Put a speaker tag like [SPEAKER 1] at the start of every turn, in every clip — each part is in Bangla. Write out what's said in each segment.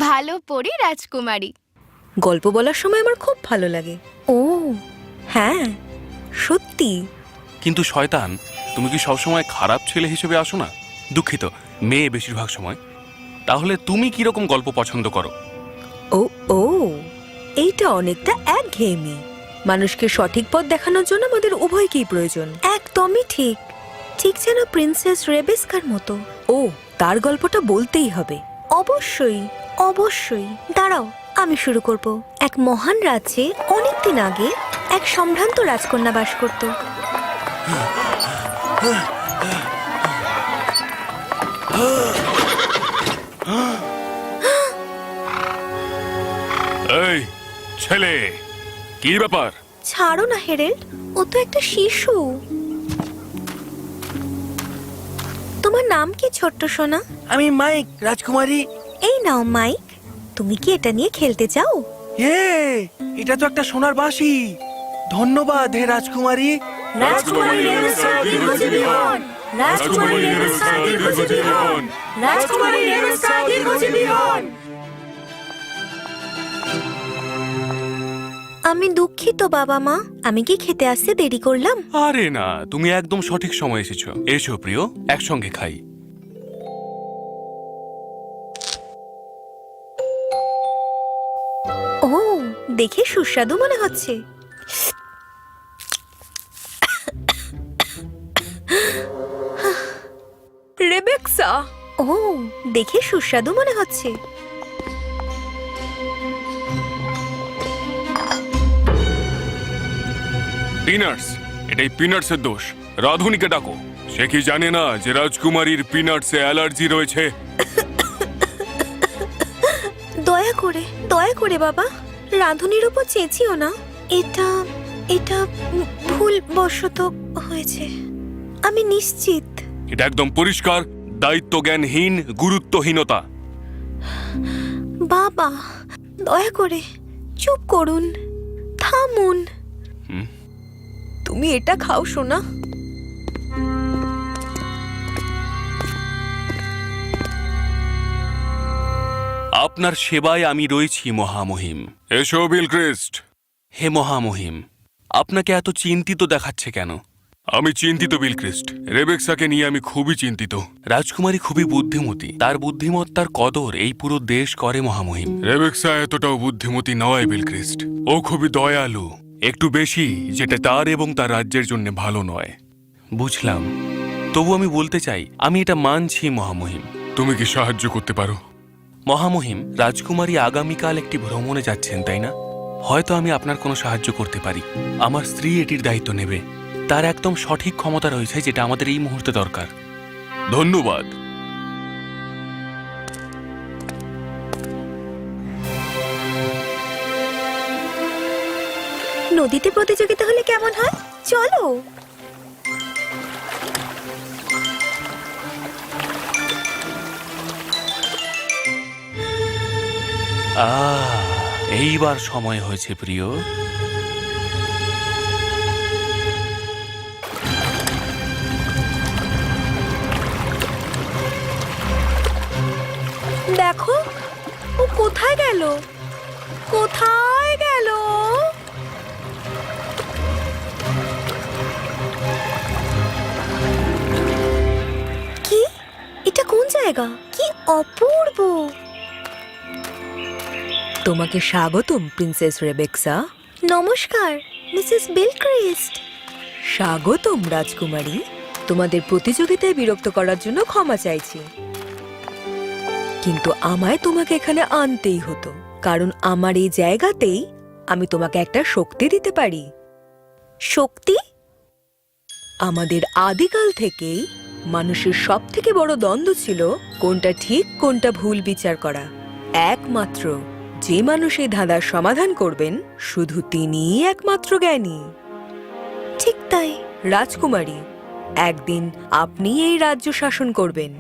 [SPEAKER 1] ভালো পড়ি রাজকুমারী।
[SPEAKER 2] গল্প বলার সময় আমার খুব ভালো লাগে। ও হ্যাঁ, সত্যি।
[SPEAKER 3] কিন্তু শয়তান, তুমি কি সবসময় খারাপ ছেলে হিসেবে আসো না? দুঃখিত, মেয়ে বেশিরভাগ সময়। তাহলে তুমি কিরকম গল্প পছন্দ করো?
[SPEAKER 2] ও ও এইটা অনেকটা একঘেয়েমি। মানুষকে সঠিক পথ দেখানোর জন্য আমাদের উভয়কেই প্রয়োজন। একদমই ঠিক, ঠিক যেন প্রিন্সেস রেবেস্কার মতো। ও, তার গল্পটা বলতেই হবে। অবশ্যই অবশ্যই। দাঁড়াও, আমি শুরু করব। এক মহান রাজ্যে অনেকদিন আগে এক সম্ভ্রান্ত রাজকন্যা বাস করত।
[SPEAKER 3] এই ছেলে, কি ব্যাপার?
[SPEAKER 2] ছাড়ো না হেরেল্ড, ও তো একটা শিশু। তোমার নাম কি ছোট্ট সোনা?
[SPEAKER 4] আমি মাইক, রাজকুমারী।
[SPEAKER 2] এই নাও মাইক, তুমি কি এটা নিয়ে খেলতে চাও?
[SPEAKER 4] এটা তো একটা সোনার বাঁশি। ধন্যবাদ হে রাজকুমারী।
[SPEAKER 2] রাজকুমারী রেবেস্কা দীর্ঘজীবী হন। রাজকুমারী রেবেস্কা দীর্ঘজীবী হন। রাজকুমারী রেবেস্কা দীর্ঘজীবী হন। আমি দুঃখিত বাবা মা, আমি কি খেতে আসতে দেরি করলাম?
[SPEAKER 3] আরে না, তুমি একদম সঠিক সময় এসেছো। এসো প্রিয়, একসঙ্গে খাই।
[SPEAKER 2] ও, দেখে সুস্বাদু মনে হচ্ছে। রেবেক্সা, ও দেখে সুস্বাদু মনে হচ্ছে।
[SPEAKER 3] পিনাটস, এটাই পিনাটসের দোষ। রাধুনিকে ডাকো। সে কি জানে না যে রাজকুমারীর পিনাটসে অ্যালার্জি রয়েছে?
[SPEAKER 2] দয়া করে বাবা, রাধুনির উপর চেঁচিও না। এটা এটা ভুল বশত হয়েছে, আমি নিশ্চিত।
[SPEAKER 3] এটা একদম পরিষ্কার দায়িত্বজ্ঞানহীন গুরুত্বহীনতা।
[SPEAKER 2] বাবা দয়া করে চুপ করুন, থামুন। তুমি এটা খাও সোনা।
[SPEAKER 3] আপনার সেবায় আমি রয়েছি মহামহিম। এসো বিলক্রিস্ট। হে মহামহিম, আপনাকে এত চিন্তিত দেখাচ্ছে কেন? আমি চিন্তিত বিলক্রিস্ট। রেবেক্সাকে নিয়ে আমি খুবই চিন্তিত। রাজকুমারী খুবই বুদ্ধিমতী, তার বুদ্ধিমত্তার কদর এই পুরো দেশ করে মহামহিম। রেবেক্সা এতটাও বুদ্ধিমতী নয় বিলক্রিস্ট। ও খুবই দয়ালু, একটু বেশি, যেটা তার এবং তার রাজ্যের জন্য ভালো নয়। বুঝলাম, তবু আমি বলতে চাই, আমি এটা মানছি মহামহিম। তুমি কি সাহায্য করতে পারো? মহামহিম, রাজকুমারী আগামীকাল একটি ভ্রমণে যাচ্ছেন, তাই না? হয়তো আমি আপনার কোনো সাহায্য করতে পারি। আমার স্ত্রী এটির দায়িত্ব নেবে। তার একদম সঠিক ক্ষমতা রয়েছে, যেটা আমাদের এই মুহূর্তে দরকার। ধন্যবাদ।
[SPEAKER 2] নদীতে প্রতিযোগিতা হলে কেমন হয়? চলো।
[SPEAKER 3] এইবার সময় হয়েছে প্রিয়।
[SPEAKER 2] দেখো, ও কোথায় গেল? কোথায় গেল? কি? এটা কোন জায়গা? কি অপূর্ব! তোমাকে স্বাগতম প্রিন্সেস রেবেক্সা। নমস্কার মিসেস বিলক্রিস্ট। স্বাগতম রাজকুমারী। তোমাদের প্রতিযোগিতায় বিরক্ত করার জন্য ক্ষমা চাইছি, কিন্তু আমায় তোমাকে এখানে আনতেই হতো, কারণ আমার এই জায়গাতেই আমি তোমাকে একটা শক্তি দিতে পারি। শক্তি? আমাদের আদিকাল থেকেই মানুষের সবথেকে বড় দ্বন্দ্ব ছিল কোনটা ঠিক কোনটা ভুল বিচার করা। একমাত্র যে মানুষ এই ধাঁধার সমাধান করবেন, শুধু তিনিই একমাত্র জ্ঞানী। ঠিক তাই রাজকুমারী, একদিন আপনি এই রাজ্য শাসন করবেন,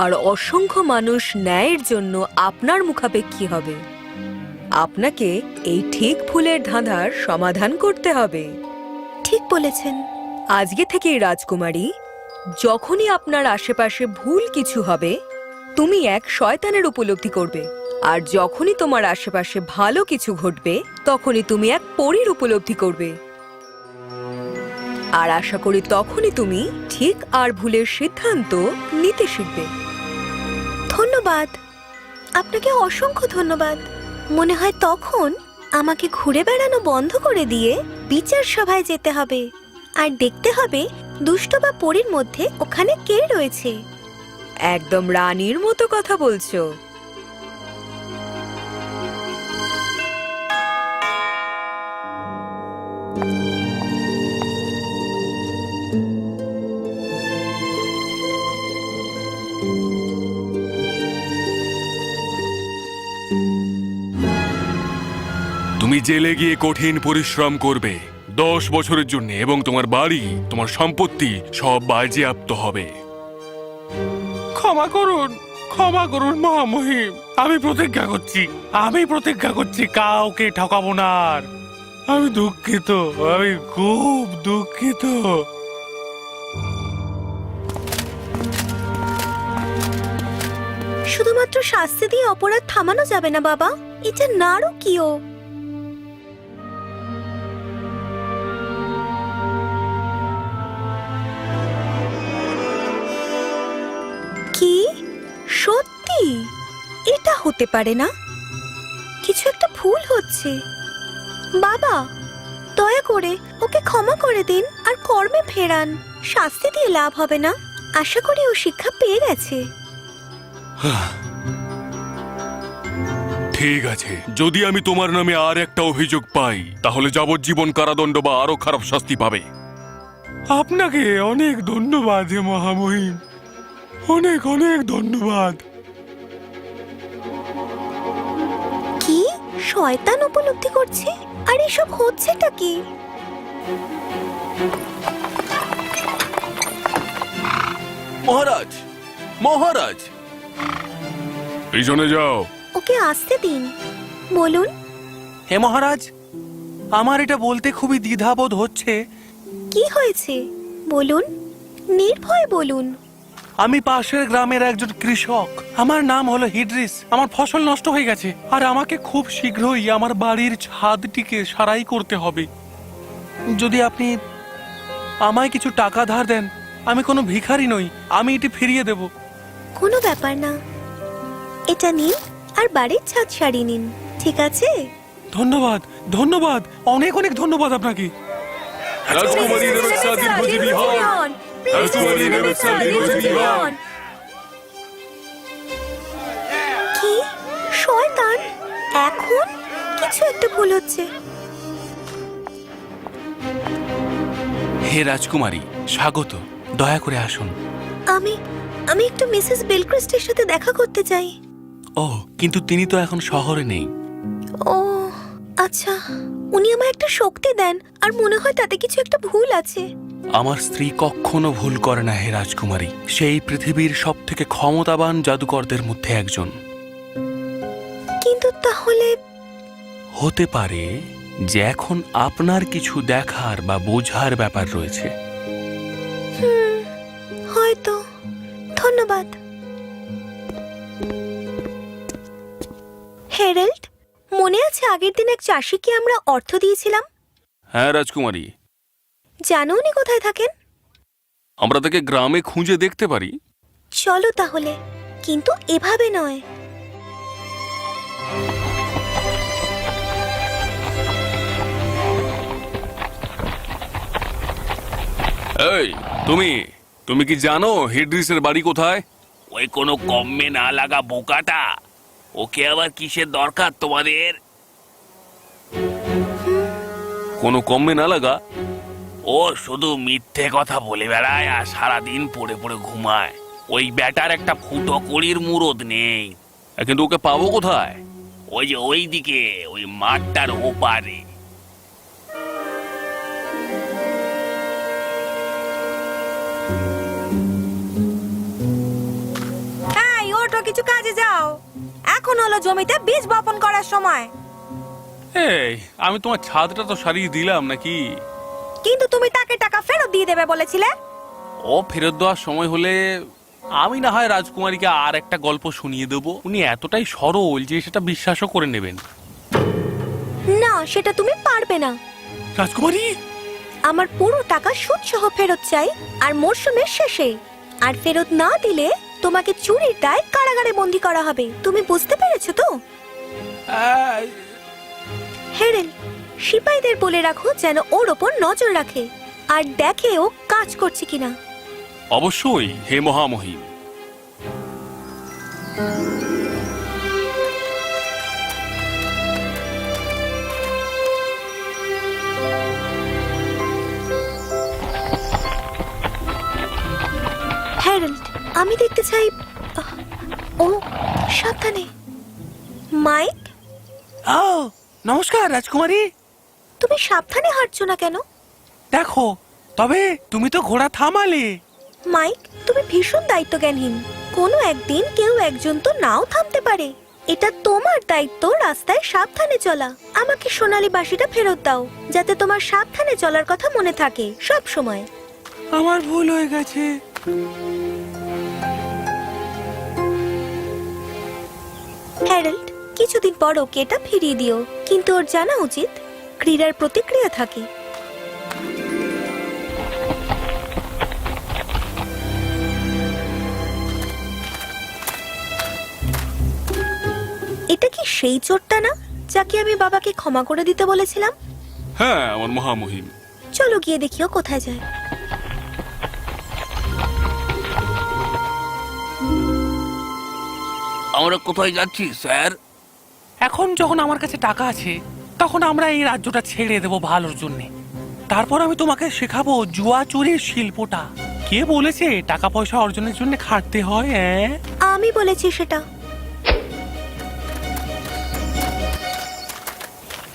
[SPEAKER 2] আর অসংখ্য মানুষ ন্যায়ের জন্য আপনার মুখাপেক্ষী হবে। আপনাকে এই ঠিক ভুলের ধাঁধার সমাধান করতে হবে। ঠিক বলেছেন। আজকে থেকেই রাজকুমারী, যখনই আপনার আশেপাশে ভুল কিছু হবে, তুমি এক শয়তানের উপলব্ধি করবে, আর যখনই তোমার আশেপাশে ভালো কিছু ঘটবে তখনই তুমি এক পরীর উপলব্ধি করবে। আর আশা করি তখনই তুমি ঠিক আর ভুলের সিদ্ধান্ত নিতে শিখবে।
[SPEAKER 5] ধন্যবাদ, আপনাকে অসংখ্য ধন্যবাদ। মনে হয় তখন আমাকে ঘুরে বেড়ানো বন্ধ করে দিয়ে বিচার সভায় যেতে হবে আর দেখতে হবে দুষ্ট বা পরীর মধ্যে ওখানে কে রয়েছে।
[SPEAKER 2] একদম রানীর মতো কথা বলছো।
[SPEAKER 3] তুমি জেলে গিয়ে কঠিন পরিশ্রম করবে 10 বছরের জন্য, এবং তোমার বাড়ি, তোমার সম্পত্তি সব বাজেয়াপ্ত হবে।
[SPEAKER 4] ক্ষমা করুন, ক্ষমা করুন মহামহিম। আমি প্রতিজ্ঞা করছি কাউকে ঠকাবো না আর। আমি দুঃখিত, আমি খুব দুঃখিত।
[SPEAKER 5] শুধুমাত্র শাস্তি দিয়ে অপরাধ থামানো যাবে না বাবা, এটা নারকীয়। কি সত্যি? এটা হতে পারে না, কিছু একটা ভুল হচ্ছে। বাবা, দয়া করে ওকে ক্ষমা করে দিন আর কর্মে ফেরান। শাস্তি দিয়ে লাভ হবে না, আশা করি ও শিক্ষা পেয়ে গেছে।
[SPEAKER 3] ঠিক আছে, যদি আমি তোমার নামে আর একটা অভিযোগ পাই তাহলে যাবজ্জীবন কারাদণ্ড বা আরো খারাপ শাস্তি পাবে।
[SPEAKER 4] আপনাকে অনেক ধন্যবাদ হে মহামহিম, অনেক অনেক ধন্যবাদ।
[SPEAKER 5] কি শয়তান উপলব্ধি করছে? আর এসব হচ্ছেটা কি?
[SPEAKER 3] মহারাজ, মহারাজ, পিছনে যাও।
[SPEAKER 5] ওকে আসতে দিন। বলুন।
[SPEAKER 4] হে মহারাজ, আমার এটা বলতে খুবই দ্বিধাবোধ হচ্ছে।
[SPEAKER 5] কি হয়েছে বলুন, নির্ভয় বলুন।
[SPEAKER 4] আমি পাশের গ্রামের একজন কৃষক, আমার নাম হলো হিড্রিস। আমার ফসল নষ্ট হয়ে গেছে আর আমাকে খুব শীঘ্রই আমার বাড়ির ছাদটিকে সারাই করতে হবে। যদি আপনি আমায় কিছু টাকা ধার দেন, আমি কোনো ভিখারি নই, আমি এটি ফিরিয়ে দেব।
[SPEAKER 5] কোনো ব্যাপার না, এটা নিন আর বাড়ির ছাদ সারিয়ে নিন, ঠিক আছে?
[SPEAKER 4] ধন্যবাদ, ধন্যবাদ, অনেক অনেক ধন্যবাদ আপনাকে।
[SPEAKER 3] রাজকুমারী রেবেক্সা দীর্ঘজীবী হন। রাজকুমারী রেবেক্সা দীর্ঘজীবী হন।
[SPEAKER 5] কি শয়তান? এখন কিছু একটা ভুল হচ্ছে।
[SPEAKER 3] হে রাজকুমারী, স্বাগত, দয়া করে আসুন।
[SPEAKER 5] আমি আমি একটু মিসেস বিলক্রিস্টের সাথে দেখা করতে চাই।
[SPEAKER 3] ও, কিন্তু তিনি তো এখন শহরে নেই।
[SPEAKER 5] ও আচ্ছা, উনি আমায় একটা শক্তি দেন আর মনে হয় তাতে কিছু একটা ভুল আছে।
[SPEAKER 3] আমার স্ত্রী কখনো ভুল করে না হে রাজকুমারী। সেই পৃথিবীর সব থেকে ক্ষমতাবান জাদুকরদের মধ্যে একজন।
[SPEAKER 5] কিন্তু তাহলে
[SPEAKER 3] হতে পারে যে এখন আপনার কিছু দেখার বা বোঝার ব্যাপার রয়েছে।
[SPEAKER 5] হয়তো। ধন্যবাদ। হেরেল্ড, মনে আছে আগের দিন এক চাষিকে আমরা অর্থ দিয়েছিলাম?
[SPEAKER 3] হ্যাঁ রাজকুমারী।
[SPEAKER 5] জানো উনি কোথায় থাকেন?
[SPEAKER 3] আমরা তাকে গ্রামে খুঁজে দেখতে পারি।
[SPEAKER 5] চলো তাহলে, কিন্তু এভাবে নয়।
[SPEAKER 3] এই, তুমি কি জানো হিড্রিসের বাড়ি কোথায়?
[SPEAKER 6] ওই কোনো কম্মে না লাগা বোকাটা, ওকে আবার কিসের দরকার তোমাদের?
[SPEAKER 3] কোনো কমে না লাগা?
[SPEAKER 6] ও শুধু মিথ্যে কথা বলে বেড়ায় আর সারাদিন পড়ে পড়ে ঘুমায়। ওই ব্যাটার একটা ফুটো কড়ির মুরদ নেই।
[SPEAKER 3] কিন্তু ওকে পাবো কোথায়?
[SPEAKER 6] ওই যে ওই দিকে, ওই মাঠটার ওপারে।
[SPEAKER 2] এই ওঠো, কিছু কাজে যাও। এখন হলো জমিতে বীজ বপন করার সময়।
[SPEAKER 3] এই, আমি তোমার ছাদটা তো সারিয়ে দিলাম নাকি?
[SPEAKER 2] কিন্তু তুমি তাকে টাকা ফেরত দিয়ে দেবে বলেছিলে।
[SPEAKER 3] ও ফেরত দেওয়ার সময় হলে
[SPEAKER 4] আমি না হয় রাজকুমারীকে আর একটা গল্প শুনিয়ে দেবো, উনি এতটাই সরল যে সেটা বিশ্বাসও করে নেবেন।
[SPEAKER 5] না, সেটা তুমি পারবে না।
[SPEAKER 4] রাজকুমারী,
[SPEAKER 5] আমার পুরো টাকা সুদ সহ ফেরত চাই, আর মরশুমের শেষে। আর ফেরত না দিলে তোমাকে চুরির দায়ে কারাগারে বন্দী করা হবে। তুমি বুঝতে পেরেছো তো? হেরেল, সিপাহীদের বলে রাখো যেন ওর ওপর নজর রাখে আর দেখে ও কাজ করছে কিনা।
[SPEAKER 3] অবশ্যই হে মহামহিম।
[SPEAKER 5] হ্যারল্ড, আমি দেখতে চাই। ও, সাবধানে। মাইক,
[SPEAKER 4] ও নমস্কার রাজকুমারী।
[SPEAKER 5] তুমি সাবধানে হাঁটছো না কেন?
[SPEAKER 4] দেখো, তবে তুমি তো ঘোড়া থামালে।
[SPEAKER 5] মাইক, তুমি ভীষণ দায়িত্বজ্ঞানহীন। কোনো একদিন কেউ একজন তো নাও থামতে পারে। এটা তোমার দায়িত্ব রাস্তায় সাবধানে চলা। আমাকে সোনালী বাঁশিটা ফেরত দাও, যাতে তোমার সাবধানে চলার কথা মনে থাকে সব সময়।
[SPEAKER 4] আমার ভুল হয়ে গেছে।
[SPEAKER 5] হ্যারল্ড, কিছুদিন পর ওকে এটা ফিরিয়ে দিও, কিন্তু ওর জানা উচিত ক্রীড়ার প্রতিক্রিয়া থাকে। এটা কি সেই চোরটা না যাকে আমি বাবাকে ক্ষমা করে দিতে বলেছিলাম?
[SPEAKER 3] হ্যাঁ আমার মহামহিম।
[SPEAKER 5] চলো গিয়ে দেখিও কোথায় যায়।
[SPEAKER 6] আমরা কোথায় যাচ্ছি স্যার?
[SPEAKER 4] এখন যখন আমার কাছে টাকা আছে, তখন আমরা এই রাজ্যটা ছেড়ে দেব ভালোর জন্য। তারপর আমি তোমাকে শেখাবো জুয়া চুরির শিল্পটা। কে বলেছে টাকা পয়সা অর্জনের জন্য খাটতে হয়?
[SPEAKER 5] আমি বলেছি সেটা।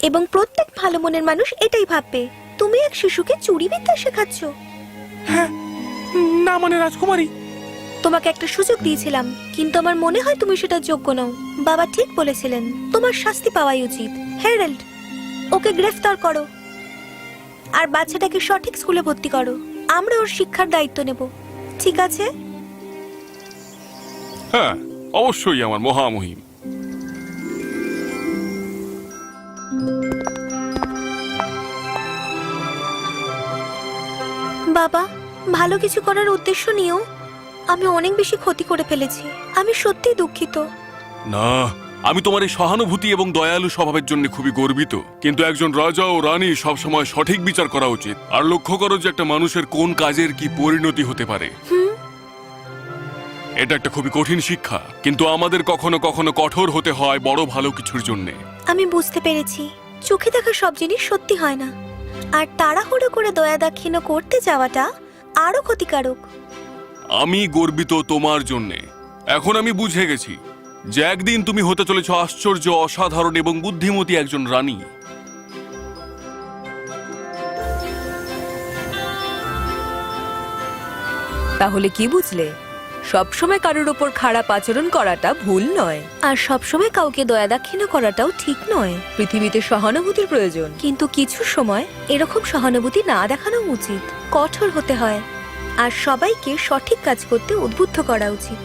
[SPEAKER 5] এবং প্রত্যেক ভালো মনের মানুষ এটাই ভাববে। তুমি এক শিশুকে চুরি বিদ্যা শেখাচ্ছ।
[SPEAKER 4] না মানে রাজকুমারী,
[SPEAKER 5] তোমাকে একটা সুযোগ দিয়েছিলাম, কিন্তু আমার মনে হয় তুমি সেটা যোগ্য নও। বাবা ঠিক বলেছিলেন, তোমার শাস্তি পাওয়াই উচিত। হ্যারল্ড, ওকে গ্রেফতার করো আর বাচ্চাটাকে সঠিক স্কুলে ভর্তি করো। আমরা ওর শিক্ষার দায়িত্ব নেব, ঠিক আছে?
[SPEAKER 3] হ্যাঁ অবশ্যই আমার মহামহিম।
[SPEAKER 5] বাবা, ভালো কিছু করার উদ্দেশ্য নিয়েও আমি অনেক বেশি ক্ষতি করে ফেলেছি। আমি সত্যিই দুঃখিত।
[SPEAKER 3] না, আমি তোমার এই সহানুভূতি এবং দয়ালু স্বভাবের জন্য খুবই গর্বিত। কিন্তু একজন রাজা ও রানী সবসময় সঠিক বিচার করা উচিত। আর লক্ষ্য করো যে একটা মানুষের কোন কাজের কি পরিণতি হতে পারে। এটা একটা খুবই কঠিন শিক্ষা, কিন্তু আমাদের কখনো কখনো কঠোর হতে হয় বড় ভালো কিছুর জন্য।
[SPEAKER 5] আমি বুঝতে পেরেছি, চোখে দেখা সব জিনিস সত্যি হয় না, আর তাড়াহুড়ো করে দয়া দাক্ষিণ্য করতে যাওয়াটা আরো ক্ষতিকারক।
[SPEAKER 3] আমি গর্বিত তোমার জন্যে। এখন আমি বুঝে গেছি যে একদিন তুমি হতে চলেছ আশ্চর্য, অসাধারণ এবং বুদ্ধিমতী একজন রানী।
[SPEAKER 2] তাহলে কি বুঝলে? সবসময় কারোর ওপর খারাপ আচরণ করাটা ভুল নয়,
[SPEAKER 5] আর সবসময় কাউকে দয়া দাক্ষিণ্য করাটাও ঠিক নয়।
[SPEAKER 2] পৃথিবীতে সহানুভূতির প্রয়োজন।
[SPEAKER 5] কিন্তু কিছু সময় এরকম সহানুভূতি না দেখানো উচিত। কঠোর হতে হয় আর সবাইকে সঠিক কাজ করতে উদ্বুদ্ধ করা উচিত।